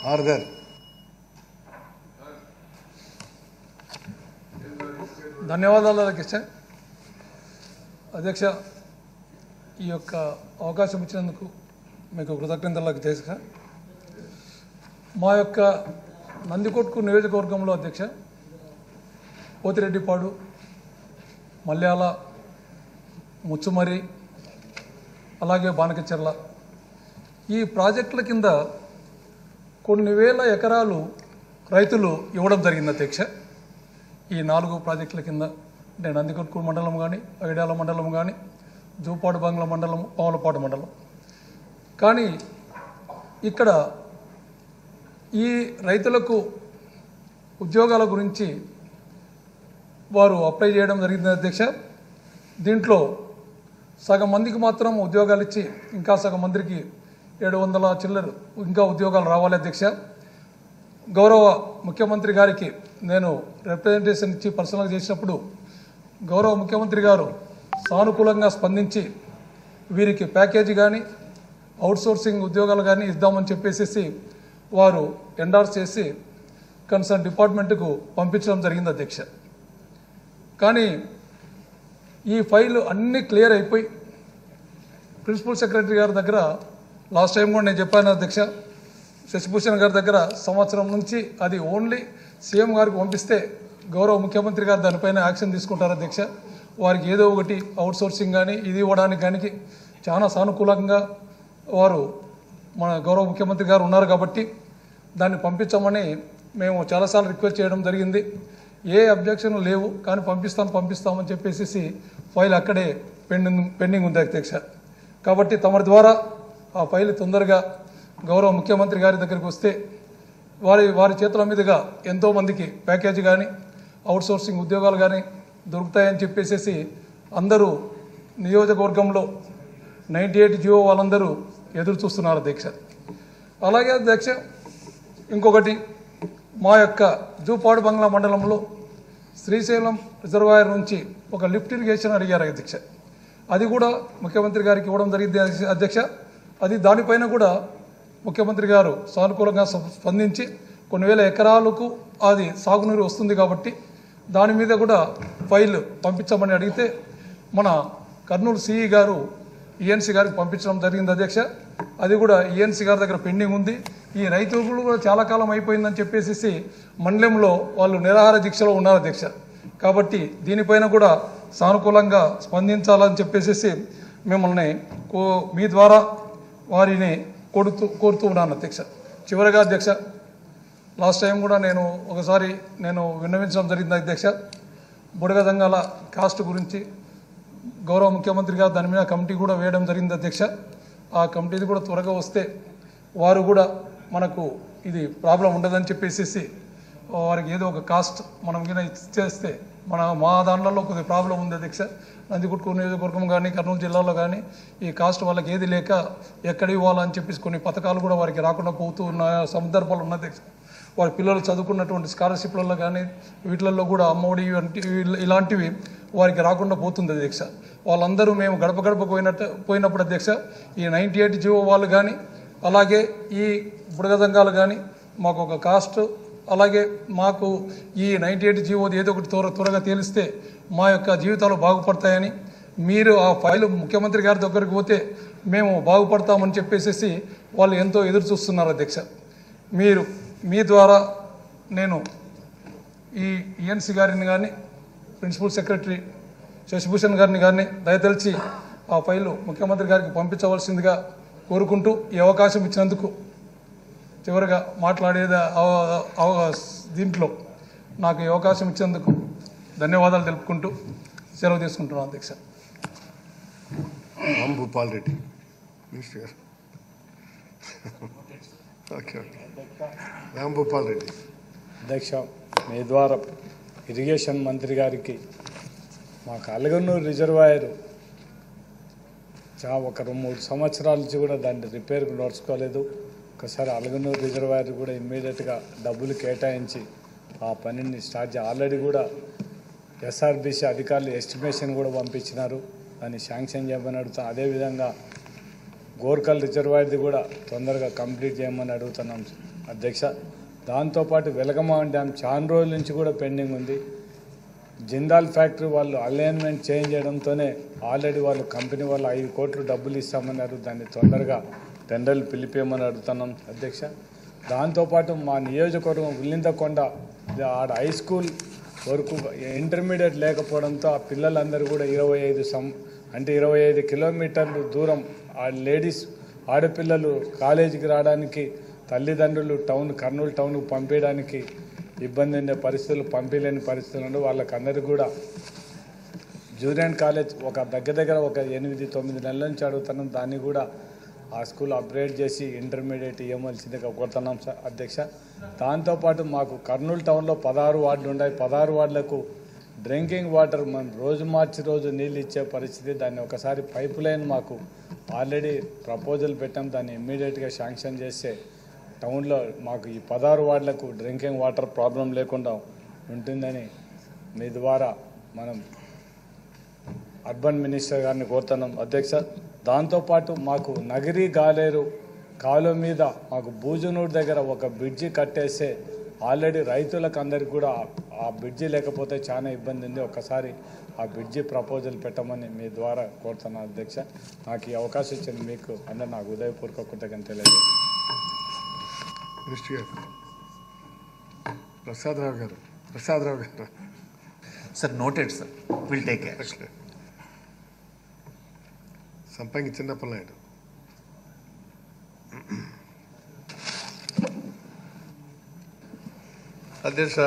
Order. ధన్యవాదాలు అధ్యక్ష. అధ్యక్ష, ఈ యొక్క అవకాశం ఇచ్చినందుకు మీకు కృతజ్ఞతలు చేసా. మా యొక్క నందికొట్కు నియోజకవర్గంలో అధ్యక్ష పోతిరెడ్డిపాడు, మల్యాల, ముచ్చుమరి, అలాగే బానకచెర్ల ఈ ప్రాజెక్టుల కింద కొన్ని వేల ఎకరాలు రైతులు ఇవ్వడం జరిగింది అధ్యక్ష. ఈ 4 ప్రాజెక్టుల కింద అంటే నందికొట్కు మండలం కానీ, ఐడాల మండలం కానీ, జూపాడు బంగ్లా మండలం, పావులపాడు మండలం. కానీ ఇక్కడ ఈ రైతులకు ఉద్యోగాల గురించి వారు అప్లై చేయడం జరిగింది అధ్యక్ష. దీంట్లో సగం మందికి మాత్రం ఉద్యోగాలు ఇచ్చి ఇంకా సగం మందికి 700 చిల్లర ఇంకా ఉద్యోగాలు రావాలి అధ్యక్ష. గౌరవ ముఖ్యమంత్రి గారికి నేను రిప్రజెంటేషన్ ఇచ్చి పర్సనల్గా చేసినప్పుడు గౌరవ ముఖ్యమంత్రి గారు సానుకూలంగా స్పందించి వీరికి ప్యాకేజీ కానీ అవుట్సోర్సింగ్ ఉద్యోగాలు కానీ ఇద్దామని చెప్పేసి వారు ఎండార్స్ చేసి కన్సర్న్ డిపార్ట్మెంట్కు పంపించడం జరిగింది అధ్యక్ష. కానీ ఈ ఫైల్ అన్నీ క్లియర్ అయిపోయి ప్రిన్సిపల్ సెక్రటరీ గారి దగ్గర లాస్ట్ టైం కూడా నేను చెప్పాను అధ్యక్ష, శశిభూషణ్ గారి దగ్గర సంవత్సరం నుంచి అది ఓన్లీ సీఎం గారికి పంపిస్తే గౌరవ ముఖ్యమంత్రి గారు దానిపైన యాక్షన్ తీసుకుంటారు అధ్యక్ష. వారికి ఏదో ఒకటి అవుట్సోర్సింగ్ కానీ ఇది ఇవ్వడానికి కానీ చాలా సానుకూలంగా వారు మన గౌరవ ముఖ్యమంత్రి గారు ఉన్నారు కాబట్టి దాన్ని పంపించమని మేము చాలాసార్లు రిక్వెస్ట్ చేయడం జరిగింది. ఏ అబ్జెక్షన్ లేవు, కానీ పంపిస్తామని చెప్పేసి ఫైల్ అక్కడే పెండింగ్ ఉంది అధ్యక్ష. కాబట్టి తమరి ద్వారా ఆ ఫైల్ తొందరగా గౌరవ ముఖ్యమంత్రి గారి దగ్గరికి వస్తే వారి చేతుల మీదుగా ఎంతోమందికి ప్యాకేజీ కానీ అవుట్సోర్సింగ్ ఉద్యోగాలు కానీ దొరుకుతాయని చెప్పేసి అందరూ నియోజకవర్గంలో 98 జియో వాళ్ళందరూ ఎదురు చూస్తున్నారు అధ్యక్ష. అలాగే అధ్యక్ష, ఇంకొకటి మా యొక్క జూపాడు బంగ్లా మండలంలో శ్రీశైలం రిజర్వాయర్ నుంచి ఒక లిఫ్ట్ ఇరిగేషన్ అడిగారు అధ్యక్ష. అది కూడా ముఖ్యమంత్రి గారికి ఇవ్వడం జరిగింది అధ్యక్ష. అది దానిపైన కూడా ముఖ్యమంత్రి గారు సానుకూలంగా స్పందించి కొన్ని వేల ఎకరాలకు అది సాగునీరు వస్తుంది కాబట్టి దాని మీద కూడా ఫైల్ పంపించమని అడిగితే మన కర్నూలు సిఈ గారు ఈఎన్సీ గారికి పంపించడం జరిగింది అధ్యక్ష. అది కూడా ఈఎన్సీ గారి దగ్గర పెండింగ్ ఉంది. ఈ రైతులు కూడా చాలా కాలం అయిపోయిందని చెప్పేసి మండలంలో వాళ్ళు నిరాహార దీక్షలో ఉన్నారు అధ్యక్ష. కాబట్టి దీనిపైన కూడా సానుకూలంగా స్పందించాలని చెప్పేసి మిమ్మల్ని మీ ద్వారా వారిని కోరుతూ ఉన్నాను అధ్యక్ష. చివరిగా అధ్యక్ష, లాస్ట్ టైం కూడా ఒకసారి విన్నవించడం జరిగింది అధ్యక్ష. బుడగదంగాల కాస్ట్ గురించి గౌరవ ముఖ్యమంత్రి గారు దాని మీద కమిటీ కూడా వేయడం జరిగింది అధ్యక్ష. ఆ కమిటీది కూడా త్వరగా వస్తే వారు కూడా మనకు ఇది ప్రాబ్లం ఉండదని చెప్పేసి వారికి ఏదో ఒక కాస్ట్ మనం కింద ఇచ్చేస్తే మా దాంట్లో కొద్ది ప్రాబ్లం ఉంది అధ్యక్ష. నందికొట్కు నియోజకవర్గం కానీ కర్నూలు జిల్లాలో కానీ ఈ కాస్ట్ వాళ్ళకి ఏది లేక ఎక్కడ ఇవ్వాలని చెప్పేసి కొన్ని పథకాలు కూడా వారికి రాకుండా పోతూ ఉన్న సందర్భాలు ఉన్న అధ్యక్ష. వారి పిల్లలు చదువుకున్నటువంటి స్కాలర్షిప్లలో కానీ వీటిలలో కూడా అమ్మఒడి ఇలాంటివి వారికి రాకుండా పోతుంది అధ్యక్ష. వాళ్ళందరూ మేము గడప పోయినప్పుడు అధ్యక్ష ఈ 98 జియో వాళ్ళు కానీ అలాగే ఈ బుడగదంగాలు కానీ మాకు ఒక కాస్ట్, అలాగే మాకు ఈ 98 జియోది ఏదో ఒకటి త్వరగా తేలిస్తే మా యొక్క జీవితాలు బాగుపడతాయని, మీరు ఆ ఫైల్ ముఖ్యమంత్రి గారి దగ్గరికి పోతే మేము బాగుపడతామని చెప్పేసి వాళ్ళు ఎంతో ఎదురు చూస్తున్నారు అధ్యక్ష. మీ ద్వారా నేను ఈ ఈఎన్సీ గారిని కానీ ప్రిన్సిపల్ సెక్రటరీ శశిభూషణ్ గారిని కానీ దయతలిచి ఆ ఫైలు ముఖ్యమంత్రి గారికి పంపించవలసిందిగా కోరుకుంటూ ఈ అవకాశం ఇచ్చినందుకు చివరిగా మాట్లాడేది దీంట్లో నాకు ఈ అవకాశం ఇచ్చినందుకు ధన్యవాదాలు తెలుపుకుంటూ సెలవు తీసుకుంటున్నాను అధ్యక్ష. రాంభూపాల్ రెడ్డి రాంభూపాల్ రెడ్డి అధ్యక్ష, మీ ద్వారా ఇరిగేషన్ మంత్రి గారికి మా అలగనూరు రిజర్వాయర్ ఒక 3 సంవత్సరాల నుంచి కూడా దాన్ని రిపేర్కు నడుచుకోలేదు. ఒకసారి అలగనూరు రిజర్వాయర్ కూడా ఇమ్మీడియట్గా డబ్బులు కేటాయించి ఆ పనిని స్టార్ట్ ఆల్రెడీ కూడా ఎస్ఆర్బీసీ అధికారులు ఎస్టిమేషన్ కూడా పంపించినారు, దాన్ని శాంక్షన్ చేయమని అడుగుతాం. అదేవిధంగా గోర్కల్ రిజర్వాయర్ది కూడా తొందరగా కంప్లీట్ చేయమని అడుగుతున్నాం అధ్యక్ష. దాంతోపాటు వెలగమాం డ్యామ్ చాలా రోజుల నుంచి కూడా పెండింగ్ ఉంది. జిందాల్ ఫ్యాక్టరీ వాళ్ళు అలైన్మెంట్ చేంజ్ చేయడంతోనే ఆల్రెడీ వాళ్ళు కంపెనీ వాళ్ళు 5 కోట్లు డబ్బులు ఇస్తామన్నారు. దాన్ని తొందరగా టెండర్లు పిలిపేయమని అడుగుతున్నాం అధ్యక్ష. దాంతోపాటు మా నియోజకవర్గం ఉల్లిందకొండ ఆడ హై స్కూల్ వరకు ఇంటర్మీడియట్ లేకపోవడంతో ఆ పిల్లలందరూ కూడా 25 కిలోమీటర్లు దూరం ఆ లేడీస్ ఆడపిల్లలు కాలేజీకి రావడానికి తల్లిదండ్రులు కర్నూలు టౌన్కు పంపించడానికి ఇబ్బంది ఉండే పరిస్థితులు, పంపించలేని పరిస్థితులు వాళ్ళకందరికీ కూడా జూనియర్ కాలేజ్ ఒక దగ్గర ఒక 8-9 నెలల నుంచి అడుగుతున్నాం. దాన్ని కూడా ఆ స్కూల్ అప్గ్రేడ్ చేసి ఇంటర్మీడియట్ ఇవ్వవలసిందిగా కోరుతున్నాం సార్ అధ్యక్ష. దాంతోపాటు మాకు కర్నూలు టౌన్లో 16 వార్డులు ఉన్నాయి. 16 వార్డులకు డ్రింకింగ్ వాటర్ మనం రోజు నీళ్ళు ఇచ్చే పరిస్థితి. దాన్ని ఒకసారి పైప్ లైన్ మాకు ఆల్రెడీ ప్రపోజల్ పెట్టాం. దాన్ని ఇమ్మీడియట్గా శాంక్షన్ చేస్తే టౌన్లో మాకు ఈ 16 వార్డులకు డ్రింకింగ్ వాటర్ ప్రాబ్లం లేకుండా ఉంటుందని మీ ద్వారా మనం అర్బన్ మినిస్టర్ గారిని కోరుతున్నాం అధ్యక్ష. దాంతోపాటు మాకు నగిరి గాలేరు కాలువ మీద మాకు బూజునూరు దగ్గర ఒక బ్రిడ్జి కట్టేస్తే ఆల్రెడీ రైతులకు అందరికీ కూడా ఆ బ్రిడ్జి లేకపోతే చాలా ఇబ్బంది ఉంది. ఒకసారి ఆ బ్రిడ్జి ప్రపోజల్ పెట్టమని మీ ద్వారా కోరుతున్నాను అధ్యక్ష. నాకు ఈ అవకాశం ఇచ్చిన మీకు అందరూ నాకు ఉదయపూర్వక కృతజ్ఞతలు తెలియజేస్తాను. మినిస్టర్ గారు ప్రసాదరావు గారు sir noted sir, will take care. సంపంగి చిన్నప్పనాయుడు. అధ్యక్ష,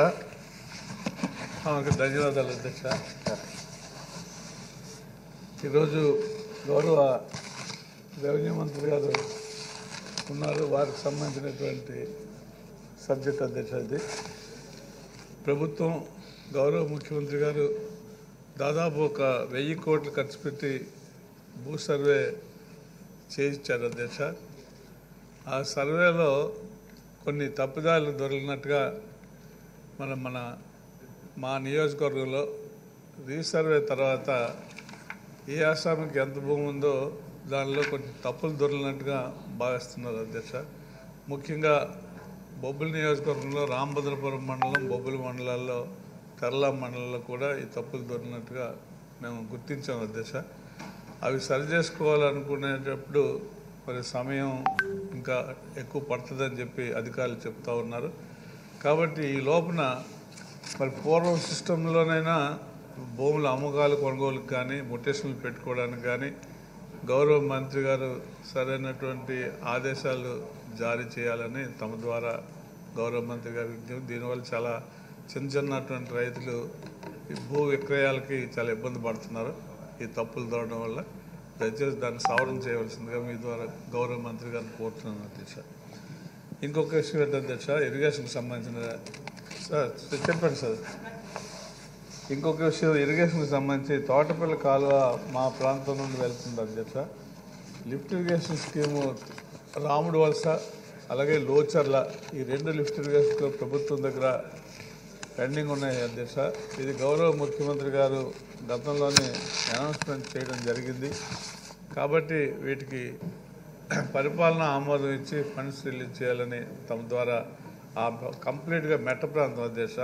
ధన్యవాదాలు అధ్యక్ష. ఈరోజు గౌరవ రెవెన్యూ మంత్రి గారు ఉన్నారు, వారికి సంబంధించినటువంటి సబ్జెక్ట్ అధ్యక్ష. ఇది ప్రభుత్వం గౌరవ ముఖ్యమంత్రి గారు దాదాపు ఒక 1000 కోట్లు ఖర్చు పెట్టి భూ సర్వే చేయించారు అధ్యక్ష. ఆ సర్వేలో కొన్ని తప్పిదాలు దొరికినట్టుగా మా నియోజకవర్గంలో రీసర్వే తర్వాత ఏ ఆసామికి ఎంత భూమి ఉందో దానిలో కొన్ని తప్పులు దొరికినట్టుగా భావిస్తున్నారు అధ్యక్ష. ముఖ్యంగా బొబ్బిలి నియోజకవర్గంలో రామభద్రపురం మండలం, బొబ్బిలి మండలాల్లో, తెరల మండలంలో కూడా ఈ తప్పులు దొరికినట్టుగా మేము గుర్తించాం అధ్యక్ష. అవి సరి చేసుకోవాలనుకునేటప్పుడు మరి సమయం ఇంకా ఎక్కువ పడుతుందని చెప్పి అధికారులు చెప్తా ఉన్నారు. కాబట్టి ఈ లోపల మరి పూర్వం సిస్టంలోనైనా భూముల అమ్మకాలు కొనుగోలుకు కానీ మొటేషన్లు పెట్టుకోవడానికి కానీ గౌరవ మంత్రి గారు సరైనటువంటి ఆదేశాలు జారీ చేయాలని తమ ద్వారా గౌరవ మంత్రి గారు. దీనివల్ల చాలా చిన్నటువంటి రైతులు భూ విక్రయాలకి చాలా ఇబ్బంది పడుతున్నారు ఈ తప్పులు దొరకడం వల్ల. దయచేసి దాన్ని సవరణ చేయవలసిందిగా మీ ద్వారా గౌరవ మంత్రి గారిని కోరుతున్నాను అధ్యక్ష. ఇంకొక విషయం ఏంటి అధ్యక్ష, ఇరిగేషన్కి సంబంధించిన సార్ చెప్పండి సార్. ఇంకొక విషయం ఇరిగేషన్కి సంబంధించి తోటపల్లి కాలువ మా ప్రాంతం నుండి వెళ్తుంది అధ్యక్ష. లిఫ్ట్ ఇరిగేషన్ స్కీము రాముడు వలస అలాగే లోచర్ల ఈ 2 లిఫ్ట్ ఇరిగేషన్ ప్రభుత్వం దగ్గర పెండింగ్ ఉన్నాయి అధ్యక్ష. ఇది గౌరవ ముఖ్యమంత్రి గారు గతంలోనే అనౌన్స్మెంట్ చేయడం జరిగింది. కాబట్టి వీటికి పరిపాలన ఆమోదం ఇచ్చి ఫండ్స్ రిలీజ్ చేయాలని తమ ద్వారా కంప్లీట్గా మెట్ట ప్రాంతం అధ్యక్ష.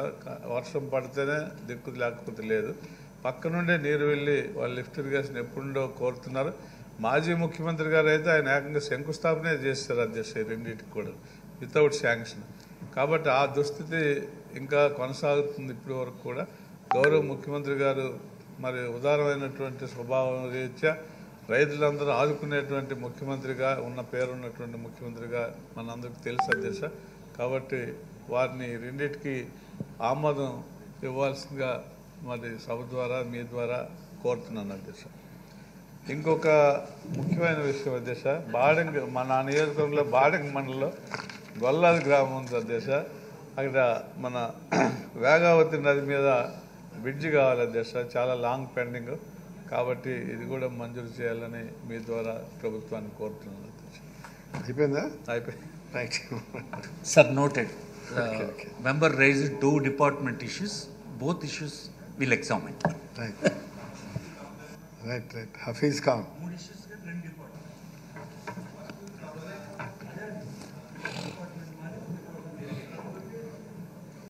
వర్షం పడితేనే దిక్కు లేకపోతే లేదు. పక్క నుండే నీరు వెళ్ళి వాళ్ళు లిఫ్ట్ ఇరిగేషన్ ఎప్పుడుండో కోరుతున్నారు. మాజీ ముఖ్యమంత్రి గారు అయితే ఆయన ఏకంగా శంకుస్థాపనే చేస్తారు అధ్యక్ష ఈ రెండింటికి కూడా వితౌట్ శాంక్షన్. కాబట్టి ఆ దుస్థితి ఇంకా కొనసాగుతుంది ఇప్పటి వరకు కూడా. గౌరవ ముఖ్యమంత్రి గారు మరి ఉదారమైనటువంటి స్వభావం రీత్యా రైతులందరూ ఆదుకునేటువంటి ముఖ్యమంత్రిగా పేరున్నటువంటి ముఖ్యమంత్రిగా మనందరికీ తెలుసు అధ్యక్ష. కాబట్టి వారిని రెండింటికి ఆమోదం ఇవ్వాల్సిందిగా మరి సభ ద్వారా మీ ద్వారా కోరుతున్నాను అధ్యక్ష. ఇంకొక ముఖ్యమైన విషయం అధ్యక్ష, మన నియోజకవర్గంలో బాడంగ్ మండలంలో గొల్లాది గ్రామం ఉంది అధ్యక్ష. అక్కడ మన వేగావతి నది మీద బ్రిడ్జి కావాలి అధ్యక్ష, చాలా లాంగ్ పెండింగ్. కాబట్టి ఇది కూడా మంజూరు చేయాలని మీ ద్వారా ప్రభుత్వాన్ని కోరుతున్నాను అధ్యక్ష. అయిపోయిందా? అయిపోయింది. Sir, noted. Member raised 2 department issues. Both issues will examine. Right. Hafiz Khan. 3 issues, 2